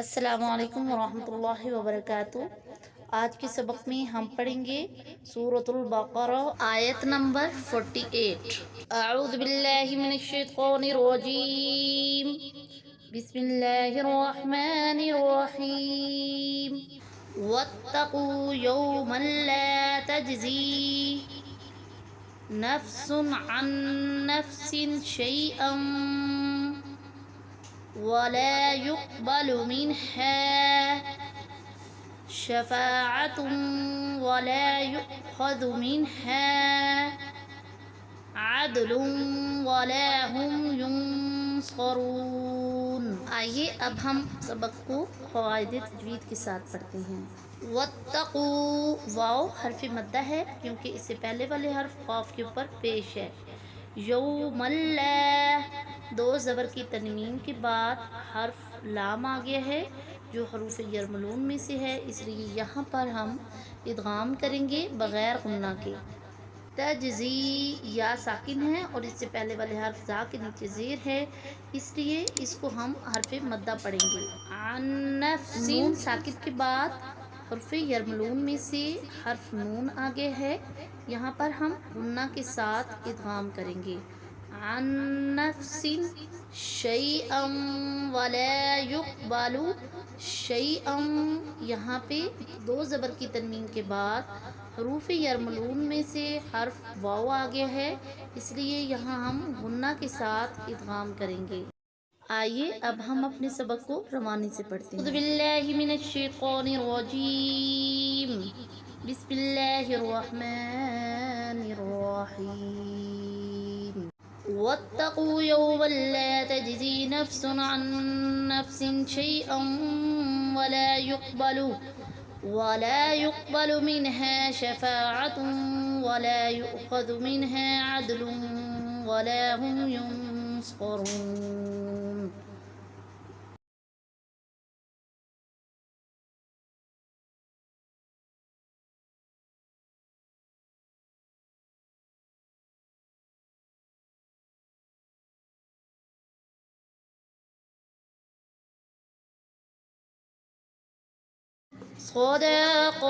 السلام علیکم ورحمۃ اللہ وبرکاتہ۔ آج کے سبق میں ہم پڑھیں گے سورۃ البقرہ آیت نمبر 48۔ اعوذ باللہ من الشیطان الرجیم، بسم اللہ الرحمن الرحیم۔ واتقوا یوما لا تجزی نفس عن نفس شیئا ولا يقبل منها شفاعة ولا يؤخذ منها عدل ولا هم ينصرون۔ آئیے اب ہم سبق کو قواعد تجوید کے ساتھ پڑھتے ہیں۔ واتقوا، واو حرف مدہ ہے کیونکہ اس سے پہلے والے حرف قاف کے اوپر پیش ہے۔ یوم اللہ، دو زبر کی تنوین کے بعد حرف لام آ گیا ہے جو حروف یرملون میں سے ہے، اس لیے یہاں پر ہم ادغام کریں گے بغیر غنہ کے۔ تجزی، یا ساکن ہے اور اس سے پہلے والے حرف زا کے نیچے زیر ہے، اس لیے اس کو ہم حرف مدہ پڑھیں گے۔ عن نفس، نون ساکن کے بعد حرف یرملون میں سے حرف نون آگے ہے، یہاں پر ہم غنہ کے ساتھ ادغام کریں گے۔ عن نفس شیئا ولا یقبل شیئا، یہاں پہ دو زبر کی تنوین کے بعد حروف یرملون میں سے حرف واو آگیا ہے، اس لیے یہاں ہم غنہ کے ساتھ ادغام کریں گے۔ آئیے اب ہم اپنے سبق کو روانی سے پڑھتے ہیں۔ اعوذ باللہ من الشیطان الرجیم، بسم اللہ الرحمن الرحیم۔ واتقوا یوما لا تجزی نفس عن نفس شیئا ولا يقبل منها شفاعة ولا يؤخذ منها عدل ولا هم ينصرون۔ صدق